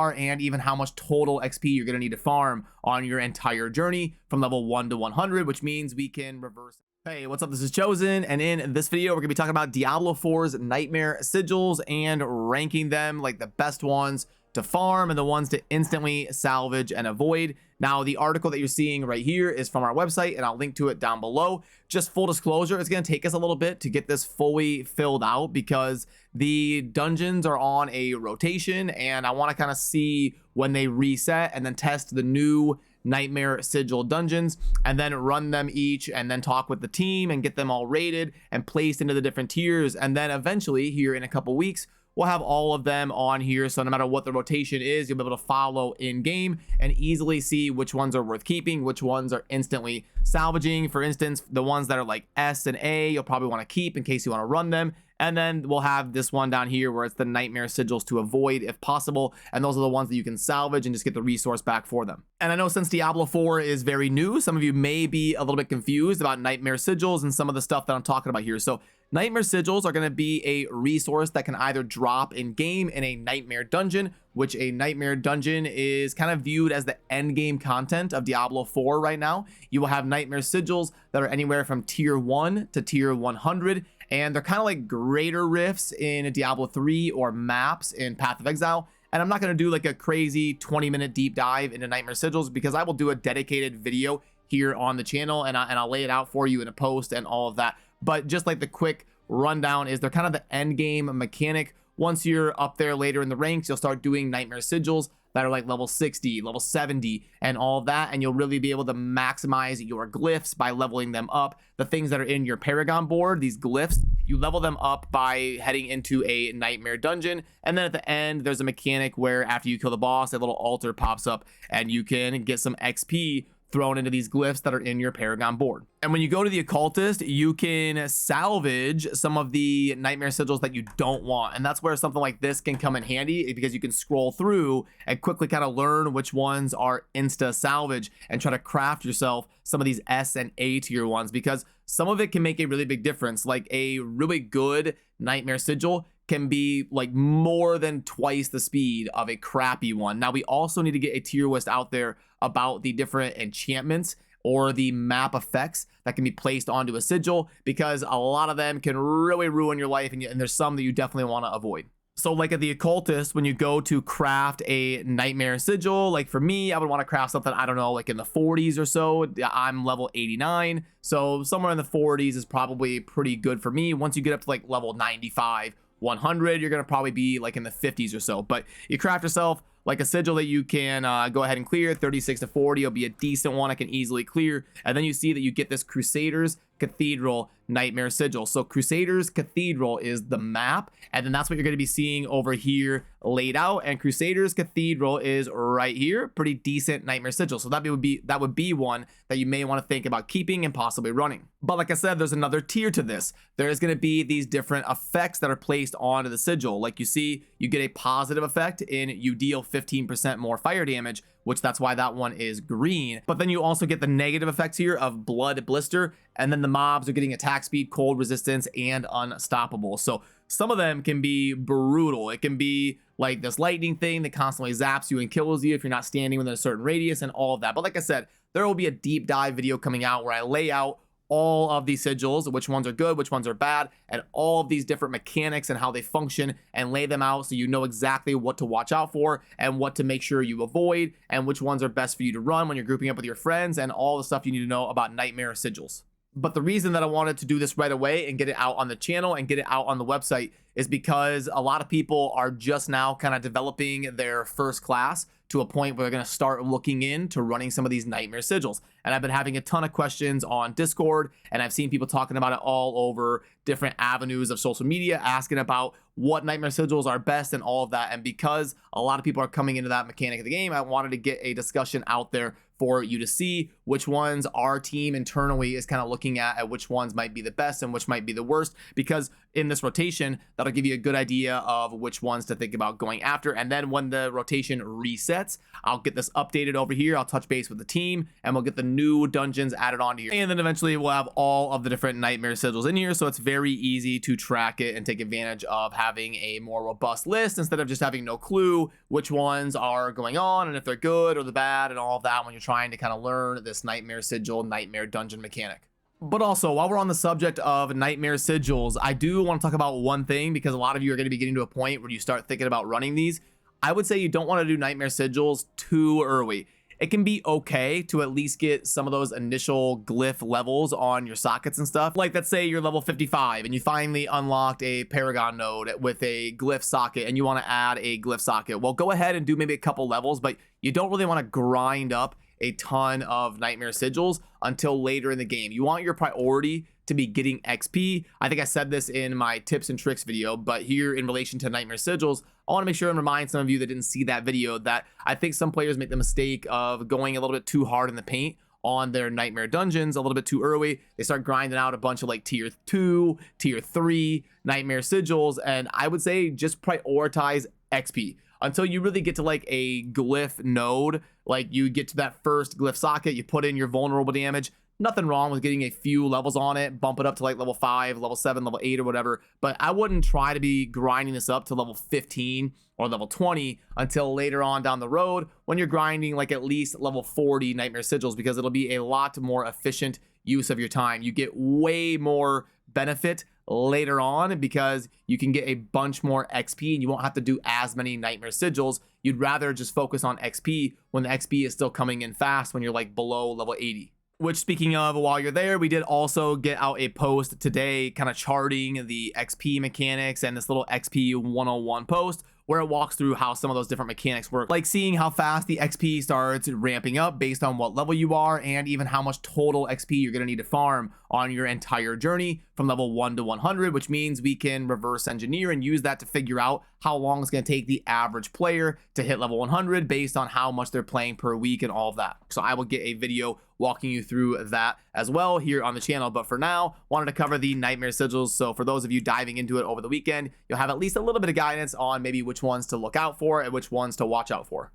are and even how much total XP you're going to need to farm on your entire journey from level 1 to 100, which means we can reverse. Hey, what's up? This is Chosen, and in this video, we're going to be talking about Diablo 4's Nightmare Sigils and ranking them like the best ones to farm and the ones to instantly salvage and avoid. Now, the article that you're seeing right here is from our website, and I'll link to it down below. Just full disclosure, it's going to take us a little bit to get this fully filled out because the dungeons are on a rotation, and I want to kind of see when they reset and then test the new Nightmare Sigil dungeons and then run them each and then talk with the team and get them all rated and placed into the different tiers. And then eventually here in a couple weeks, we'll have all of them on here. So no matter what the rotation is, you'll be able to follow in game and easily see which ones are worth keeping, which ones are instantly salvaging. For instance, the ones that are like S and A, you'll probably want to keep in case you want to run them. And then we'll have this one down here where it's the Nightmare Sigils to avoid if possible. And those are the ones that you can salvage and just get the resource back for them. And I know since Diablo 4 is very new, some of you may be a little bit confused about Nightmare Sigils and some of the stuff that I'm talking about here. So Nightmare Sigils are going to be a resource that can either drop in game in a Nightmare Dungeon, which a Nightmare Dungeon is kind of viewed as the end game content of Diablo 4 right now. You will have Nightmare Sigils that are anywhere from tier 1 to tier 100. And they're kind of like greater rifts in Diablo 3 or maps in Path of Exile. And I'm not going to do like a crazy 20-minute deep dive into Nightmare Sigils because I will do a dedicated video here on the channel and I'll lay it out for you in a post and all of that. But just like the quick rundown is they're kind of the end game mechanic. Once you're up there later in the ranks, you'll start doing Nightmare Sigils that are like level 60, level 70, and all of that. And you'll really be able to maximize your glyphs by leveling them up. The things that are in your Paragon board, these glyphs, you level them up by heading into a Nightmare Dungeon. And then at the end, there's a mechanic where after you kill the boss, a little altar pops up and you can get some XP thrown into these glyphs that are in your Paragon board. And when you go to the occultist, you can salvage some of the Nightmare Sigils that you don't want. And that's where something like this can come in handy because you can scroll through and quickly kind of learn which ones are insta salvage and try to craft yourself some of these S and A tier ones, because some of it can make a really big difference. Like a really good Nightmare Sigil can be like more than twice the speed of a crappy one. Now, we also need to get a tier list out there about the different enchantments or the map effects that can be placed onto a sigil, because a lot of them can really ruin your life, and there's some that you definitely want to avoid. So like at the occultist, when you go to craft a Nightmare Sigil, like for me, I would want to craft something, I don't know, like in the 40s or so. I'm level 89, so somewhere in the 40s is probably pretty good for me. Once you get up to like level 95, 100, you're going to probably be like in the 50s or so. But you craft yourself like a sigil that you can go ahead and clear. 36 to 40 will be a decent one I can easily clear. And then you see that you get this Crusaders Cathedral Nightmare Sigil. So Crusaders Cathedral is the map, and then that's what you're going to be seeing over here laid out. And Crusaders Cathedral is right here. Pretty decent Nightmare Sigil. So that would be one that you may want to think about keeping and possibly running. But like I said, there's another tier to this. There's going to be these different effects that are placed onto the sigil. Like you see, you get a positive effect in you deal 15% more fire damage, which that's why that one is green. But then you also get the negative effects here of blood blister, and then the mobs are getting attack speed, cold resistance, and unstoppable. So some of them can be brutal. It can be like this lightning thing that constantly zaps you and kills you if you're not standing within a certain radius and all of that. But like I said, there will be a deep dive video coming out where I lay out all of these sigils, which ones are good, which ones are bad, and all of these different mechanics and how they function, and lay them out so you know exactly what to watch out for and what to make sure you avoid, and which ones are best for you to run when you're grouping up with your friends, and all the stuff you need to know about Nightmare Sigils. But the reason that I wanted to do this right away and get it out on the channel and get it out on the website is because a lot of people are just now kind of developing their first class to a point where they're going to start looking into running some of these Nightmare Sigils. And I've been having a ton of questions on Discord, and I've seen people talking about it all over different avenues of social media, asking about what Nightmare Sigils are best and all of that. And because a lot of people are coming into that mechanic of the game, I wanted to get a discussion out there for you to see which ones our team internally is kind of looking at which ones might be the best and which might be the worst, because in this rotation. That'll give you a good idea of which ones to think about going after. And then when the rotation resets, I'll get this updated over here. I'll touch base with the team and we'll get the new dungeons added onto here. And then eventually we'll have all of the different Nightmare Sigils in here. So it's very easy to track it and take advantage of having a more robust list instead of just having no clue which ones are going on and if they're good or the bad and all of that when you're trying to kind of learn this Nightmare Sigil, Nightmare Dungeon mechanic. But also, while we're on the subject of Nightmare Sigils, I do want to talk about one thing because a lot of you are going to be getting to a point where you start thinking about running these. I would say you don't want to do Nightmare Sigils too early. It can be okay to at least get some of those initial glyph levels on your sockets and stuff. Like, let's say you're level 55 and you finally unlocked a Paragon node with a glyph socket and you want to add a glyph socket. Well, go ahead and do maybe a couple levels, but you don't really want to grind up a ton of Nightmare Sigils until later in the game. You want your priority to be getting XP. I think I said this in my tips and tricks video, but here in relation to Nightmare Sigils, I want to make sure and remind some of you that didn't see that video that I think some players make the mistake of going a little bit too hard in the paint on their Nightmare dungeons a little bit too early. They start grinding out a bunch of like tier 2, tier 3 Nightmare Sigils, and I would say just prioritize XP until you really get to like a glyph node. Like you get to that first glyph socket, you put in your vulnerable damage. Nothing wrong with getting a few levels on it, bump it up to like level 5, level 7, level 8 or whatever, but I wouldn't try to be grinding this up to level 15 or level 20 until later on down the road when you're grinding like at least level 40 Nightmare Sigils, because it'll be a lot more efficient use of your time. You get way more benefit later on because you can get a bunch more XP and you won't have to do as many Nightmare Sigils. You'd rather just focus on XP when the XP is still coming in fast when you're like below level 80. Which, speaking of, while you're there, we did also get out a post today kind of charting the XP mechanics and this little XP 101 post where it walks through how some of those different mechanics work, like seeing how fast the XP starts ramping up based on what level you are and even how much total XP you're going to need to farm on your entire journey from level 1 to 100, which means we can reverse engineer and use that to figure out how long it's going to take the average player to hit level 100 based on how much they're playing per week and all of that. So I will get a video walking you through that as well here on the channel. But for now, wanted to cover the Nightmare Sigils. So for those of you diving into it over the weekend, you'll have at least a little bit of guidance on maybe which ones to look out for and which ones to watch out for.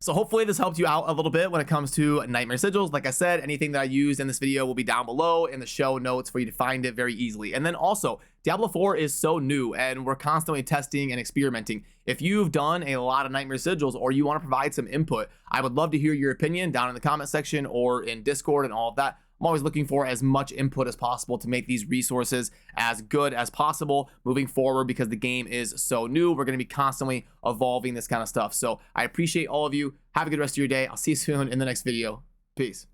So hopefully this helped you out a little bit when it comes to Nightmare Sigils. Like I said, anything that I used in this video will be down below in the show notes for you to find it very easily. And then also, Diablo 4 is so new and we're constantly testing and experimenting. If you've done a lot of Nightmare Sigils or you want to provide some input, I would love to hear your opinion down in the comment section or in Discord and all of that. I'm always looking for as much input as possible to make these resources as good as possible moving forward because the game is so new. We're going to be constantly evolving this kind of stuff. So I appreciate all of you. Have a good rest of your day. I'll see you soon in the next video. Peace.